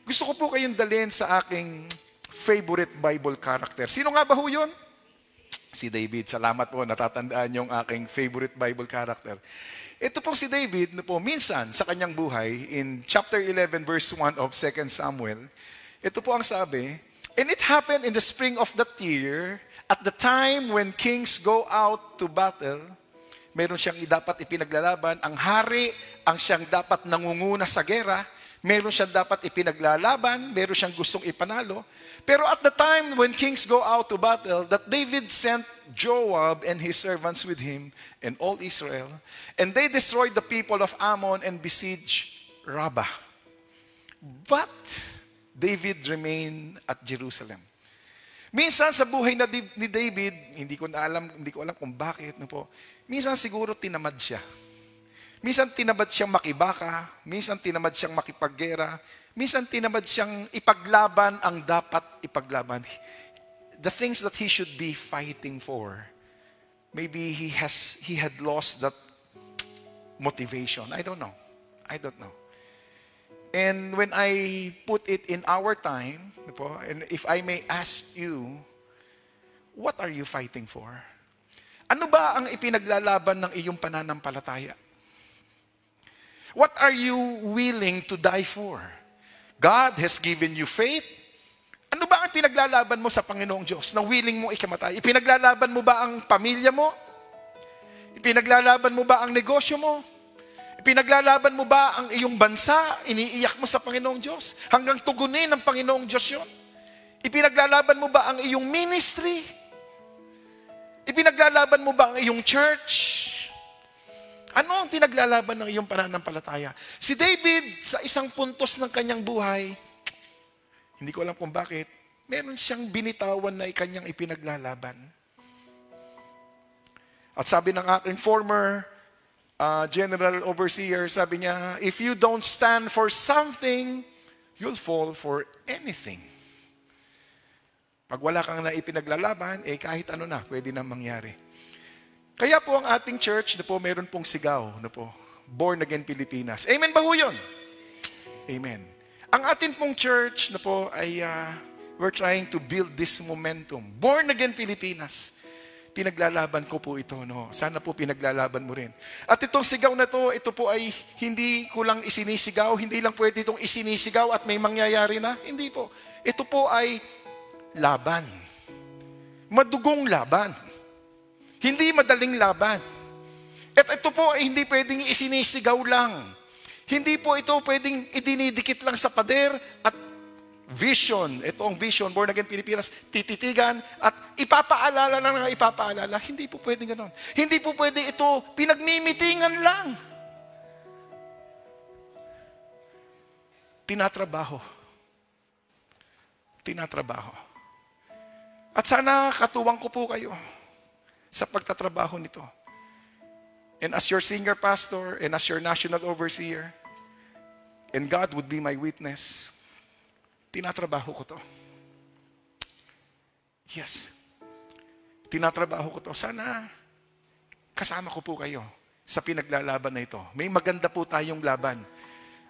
Gusto ko po kayong dalhin sa aking favorite Bible character. Sino nga ba ho yun? Si David. Salamat po, natatandaan yung aking favorite Bible character. Ito po si David, minsan sa kanyang buhay, in chapter 11, verse 1 of 2 Samuel, ito po ang sabi, "And it happened in the spring of that year, at the time when kings go out to battle," meron siyang dapat ipinaglalaban, ang hari ang siyang dapat nangunguna sa gera, meron siyang dapat ipinaglalaban, meron siyang gustong ipanalo. Pero at the time when kings go out to battle, that David sent Joab and his servants with him and all Israel, and they destroyed the people of Ammon and besieged Rabbah. But David remained at Jerusalem. Minsan sa buhay ni David, hindi ko alam kung bakit, minsan siguro tinamad siya. Minsan tinamad siyang makibaka, minsan tinamad siyang makipaggera, minsan tinamad siyang ipaglaban ang dapat ipaglaban. The things that he should be fighting for, maybe he had lost that motivation. I don't know. And when I put it in our time, and if I may ask you, what are you fighting for? Ano ba ang ipinaglalaban ng iyong pananampalataya? What are you willing to die for? God has given you faith. Ano ba ang pinaglalaban mo sa Panginoong Diyos na willing mo ikamatay? Ipinaglalaban mo ba ang pamilya mo? Ipinaglalaban mo ba ang negosyo mo? Ipinaglalaban mo ba ang iyong bansa? Iniiyak mo sa Panginoong Diyos? Hanggang tugunin ng Panginoong Diyos yun? Ipinaglalaban mo ba ang iyong ministry? Ipinaglalaban mo ba ang iyong church? Ano ang pinaglalaban ng iyong pananampalataya? Si David, sa isang puntos ng kanyang buhay, hindi ko alam kung bakit, meron siyang binitawan na kanyang ipinaglalaban. At sabi ng aking former general overseer, sabi niya, if you don't stand for something, you'll fall for anything. Pag wala kang na ipinaglalaban, kahit ano na, pwede na mangyari. Kaya po ang ating church, meron pong sigaw, Born Again Pilipinas. Amen ba ho yun? Amen. Ang atin pong church, ay we're trying to build this momentum. Born Again Pilipinas. Pinaglalaban ko po ito, Sana po pinaglalaban mo rin. At itong sigaw na ito po ay hindi ko lang isinisigaw, hindi lang pwede itong isinisigaw at may mangyayari na. Hindi po. Ito po ay laban. Madugong laban. Hindi madaling laban. At ito po ay hindi pwedeng isinisigaw lang. Hindi po ito pwedeng idinidikit lang sa pader at vision. Ito ang vision, Born Again Pilipinas, tititigan at ipapaalala lang ng ipapaalala. Hindi po pwedeng ganoon. Hindi po pwedeng ito pinagmimitingan lang. Tinatrabaho. At sana katuwang ko po kayo sa pagtatrabaho nito. And as your senior pastor, and as your national overseer, and God would be my witness, tinatrabaho ko to. Yes. Tinatrabaho ko to. Sana kasama ko po kayo sa pinaglalaban na ito. May maganda po tayong laban.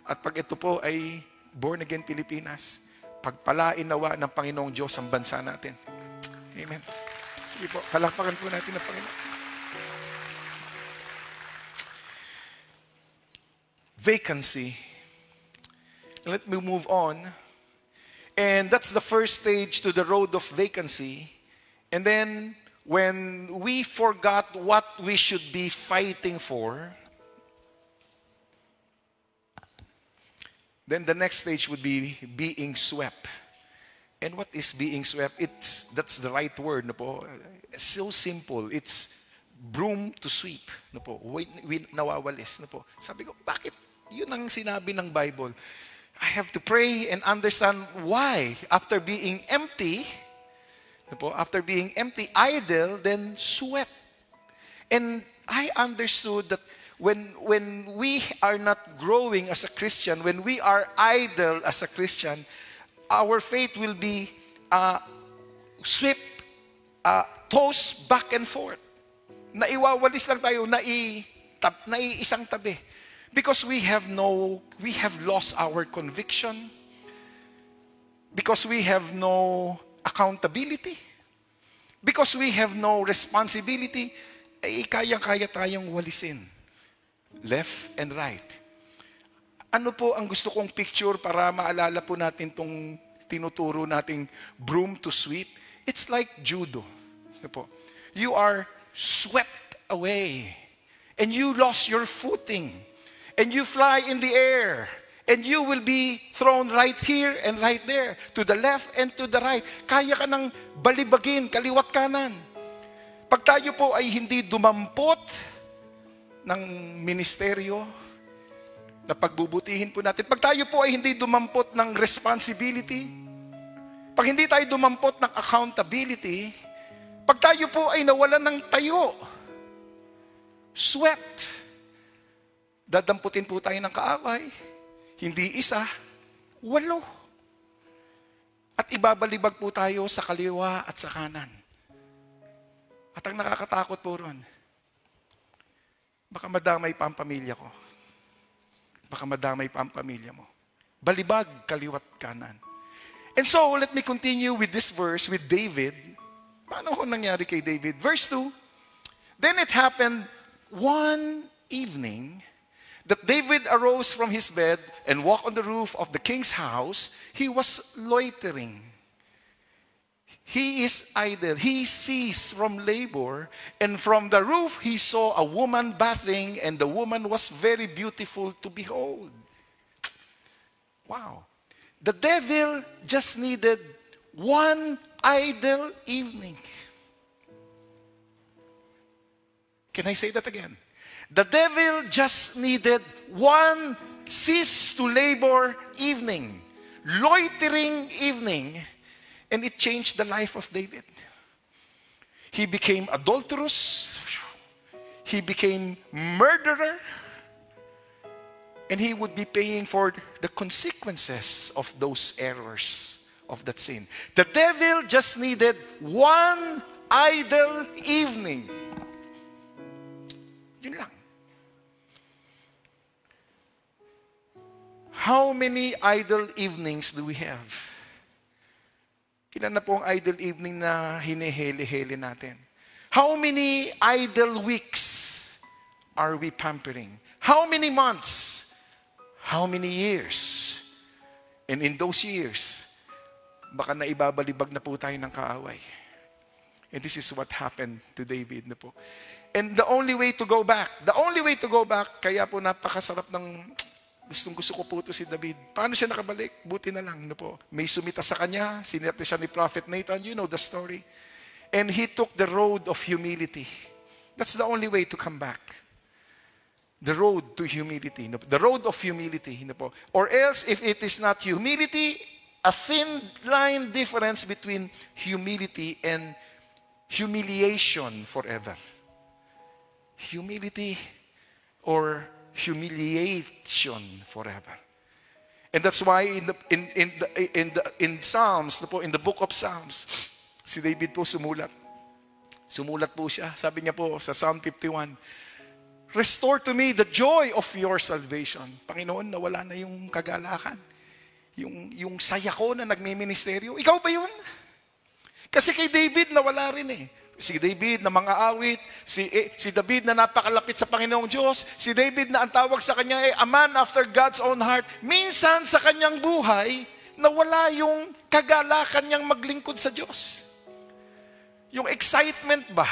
At pag ito po ay Born Again Pilipinas, pagpalain nawa ng Panginoong Diyos ang bansa natin. Amen. Sige po, palakpakan po natin ang Panginoon. Vacancy. Let me move on. And that's the first stage to the road of vacancy. And then, when we forgot what we should be fighting for, then the next stage would be being swept. And what is being swept? That's the right word. It's so simple. It's broom to sweep. Nawawalis. Sabi ko, bakit? Yun ang sinabi ng Bible. I have to pray and understand why. After being empty, idle, then swept. And I understood that when we are not growing as a Christian, when we are idle as a Christian, our faith will be swept, tossed back and forth. Naiwawalis lang tayo, naiisang tabi. Because we have lost our conviction. Because we have no accountability. Because we have no responsibility, ay kayang-kaya tayong walisin. Left and right. Ano po ang gusto kong picture para maalala po natin itong tinuturo nating broom to sweep? It's like judo. Ano po? You are swept away. And you lost your footing. And you fly in the air. And you will be thrown right here and right there. To the left and to the right. Kaya ka ng balibagin, kaliwat kanan. Pag tayo po ay hindi dumampot ng ministeryo, na pagbubutihin po natin. Pag tayo po ay hindi dumampot ng responsibility, pag hindi tayo dumampot ng accountability, pag tayo po ay nawalan ng tayo, swept, dadamputin po tayo ng kaaway, hindi isa, 8. At ibabalibag po tayo sa kaliwa at sa kanan. At ang nakakatakot po ron, baka madamay pa ang pamilya ko. Baka madamay pa ang pamilya mo. Balibag, kaliwat kanan. And so, let me continue with this verse with David. Paano ko nangyari kay David? Verse 2, Then it happened one evening that David arose from his bed and walked on the roof of the king's house. He was loitering. He is idle. He ceased from labor, and from the roof he saw a woman bathing, and the woman was very beautiful to behold. Wow. The devil just needed one idle evening. Can I say that again? The devil just needed one cease to labor evening, loitering evening, and it changed the life of David. He became adulterous. He became murderer. And he would be paying for the consequences of those errors of that sin. The devil just needed one idle evening. Yun lang. How many idle evenings do we have? Ilan na po ang idle evening na hinihili-hili natin? How many idle weeks are we pampering? How many months? How many years? And in those years, baka naibabalibag na po tayo ng kaaway. And this is what happened to David na po. And the only way to go back, kaya po napakasarap ng gustong-gusto ko po ito si David. Paano siya nakabalik? Buti na lang. No po. May sumita sa kanya, sinerte siya ni Prophet Nathan. You know the story. And he took the road of humility. That's the only way to come back. The road to humility. The road of humility. Or else, if it is not humility, a thin line difference between humility and humiliation forever. Humility or humiliation forever. And that's why in Psalms, in the book of Psalms, si David po sumulat. Sumulat po siya. Sabi niya po sa Psalm 51, Restore to me the joy of your salvation. Panginoon, nawala na yung kagalakan. Yung saya ko na nagmi-ministeryo. Ikaw ba yun? Kasi kay David, nawala rin eh. Si David na mga awit, si David na napakalapit sa Panginoong Diyos, si David na ang tawag sa kanya ay a man after God's own heart. Minsan sa kanyang buhay, nawala yung kagalakan niyang maglingkod sa Diyos. Yung excitement ba?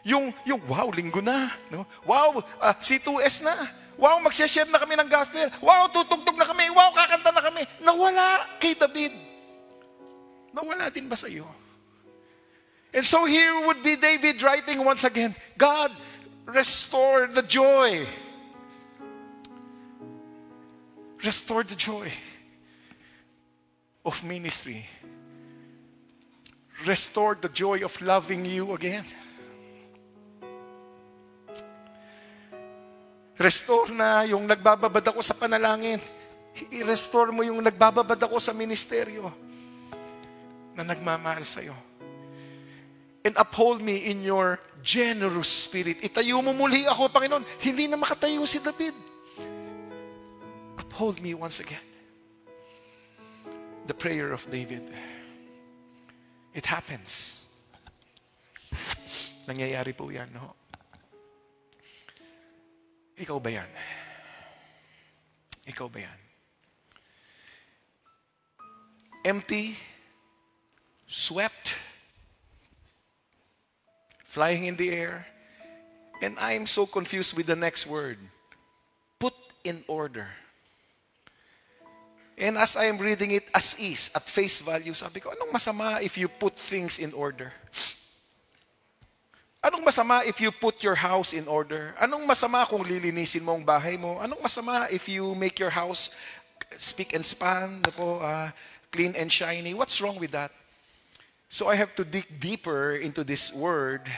Yung wow, linggo na. No? Wow, C2S na. Wow, magsha-share na kami ng gospel. Wow, tutugtog na kami. Wow, kakanta na kami. Nawala kay David. Nawala din ba sa iyo? And so here would be David writing once again, God, restore the joy. Restore the joy of ministry. Restore the joy of loving you again. Restore na yung nagbababad ako sa panalangin. I-restore mo yung nagbababad ako sa ministeryo na nagmamahal sa'yo. And uphold me in your generous spirit. Itayo mo muli ako, Panginoon. Hindi na makatayo si David. Uphold me once again. the prayer of David. It happens. Nangyayari po yan, no? Ikaw ba yan? Ikaw ba yan? Empty, swept, flying in the air, and I am so confused with the next word. Put in order. And as I am reading it as is, at face value, sabi ko, anong masama if you put things in order? Anong masama if you put your house in order? Anong masama kung lilinisin mo ang bahay mo? Anong masama if you make your house spick and span, clean and shiny? What's wrong with that? So I have to dig deeper into this word,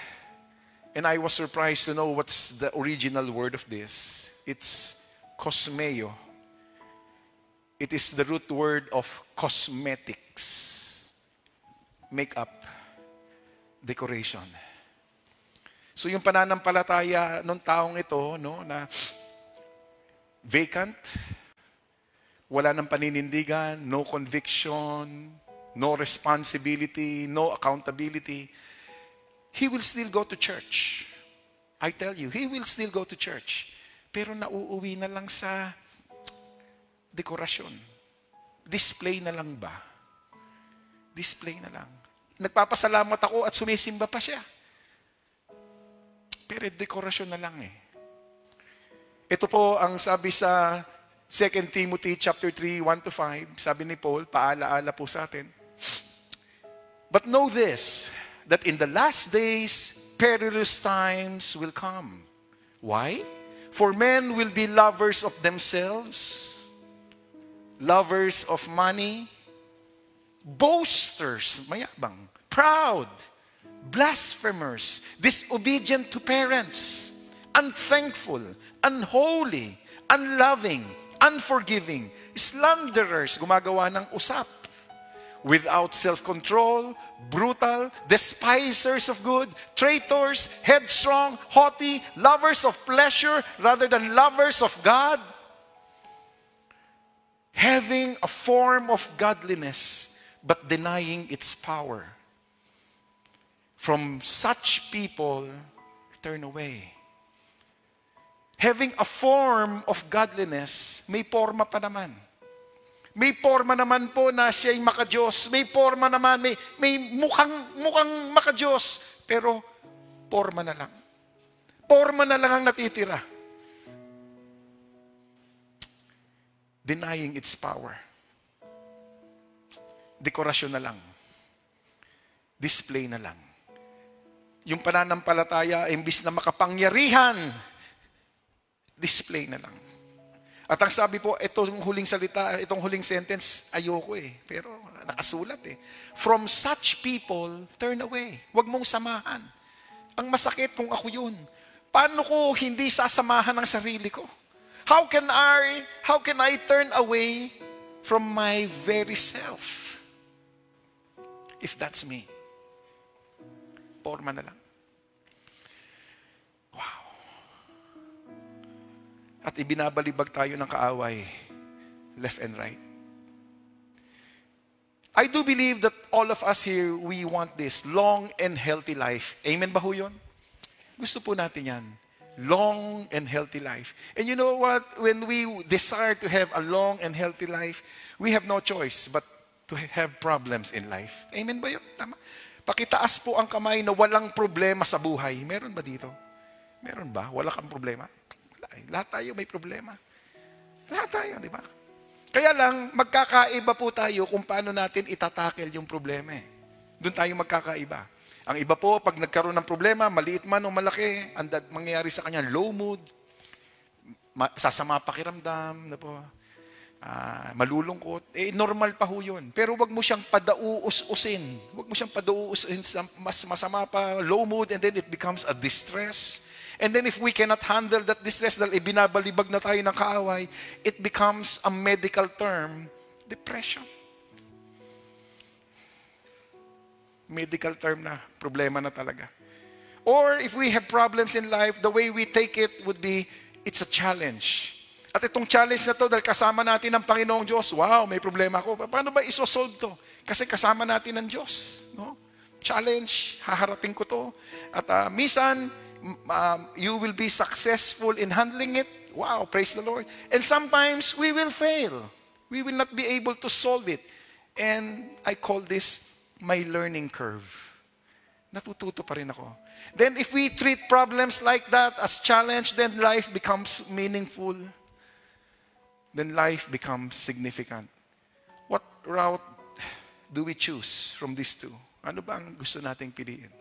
and I was surprised to know what's the original word of this. It's kosmeo. It is the root word of cosmetics. Makeup, decoration. So yung pananampalataya ng taong ito, no, na vacant, wala ng paninindigan, no conviction, no responsibility, no accountability, he will still go to church. I tell you, he will still go to church. Pero nauuwi na lang sa dekorasyon. Display na lang ba? Display na lang. Nagpapasalamat ako at sumisimba pa siya. Pero dekorasyon na lang eh. Ito po ang sabi sa 2 Timothy chapter 3, 1-5. Sabi ni Paul, paala-ala po sa atin. But know this, that in the last days, perilous times will come. Why? For men will be lovers of themselves, lovers of money, boasters, mayabang, proud, blasphemers, disobedient to parents, unthankful, unholy, unloving, unforgiving, slanderers, gumagawa ng usap, without self-control, brutal, despisers of good, traitors, headstrong, haughty, lovers of pleasure rather than lovers of God, having a form of godliness but denying its power. From such people, turn away. Having a form of godliness, may forma pa naman. May forma naman po na siya'y maka-Diyos. May forma naman, may mukhang maka-Diyos. Pero, forma na lang. Forma na lang ang natitira. Denying its power. Dekorasyon na lang. Display na lang. Yung pananampalataya, imbis na makapangyarihan, display na lang. At ang sabi po, itong huling salita, itong huling sentence, ayoko eh. Pero nakasulat eh. From such people, turn away. Huwag mong samahan. Ang masakit kung ako yun. Paano ko hindi sasamahan ang sarili ko? How can I turn away from my very self? If that's me. Porma na lang. Wow. At ibinabalibag tayo ng kaaway, left and right. I do believe that all of us here, we want this long and healthy life. Amen ba ho yun? Gusto po natin yan. Long and healthy life. And you know what? When we desire to have a long and healthy life, we have no choice but to have problems in life. Amen ba yun? Tama? Pakitaas po ang kamay na walang problema sa buhay. Meron ba dito? Meron ba? Wala kang problema? Wala eh. Lahat tayo may problema. Lahat tayo, di ba? Kaya lang, magkakaiba po tayo kung paano natin itatakel yung problema eh. Doon tayo magkakaiba. Ang iba po, pag nagkaroon ng problema, maliit man o malaki, ang mangyayari sa kanya, low mood, sasama pakiramdam, na po, malulungkot. Eh, normal pa ho yun. Pero wag mo siyang padauus-usin. Wag mo siyang padauusin sa mas masama pa, low mood, and then it becomes a distress. And then if we cannot handle that distress dahil ibinabalibag na tayo ng kaaway, it becomes a medical term, depression. Medical term na, problema na talaga. Or if we have problems in life, the way we take it would be, it's a challenge. At itong challenge na to, dahil kasama natin ang Panginoong Diyos, wow, may problema ako. Paano ba isosolve to? Kasi kasama natin ang Diyos. No? Challenge, haharapin ko to. At minsan, you will be successful in handling it. Wow, praise the Lord. And sometimes, we will fail. We will not be able to solve it. And I call this my learning curve. Natututo pa rin ako. Then if we treat problems like that as challenge, then life becomes meaningful. Then life becomes significant. What route do we choose from these two? Ano ba ang gusto nating piliin?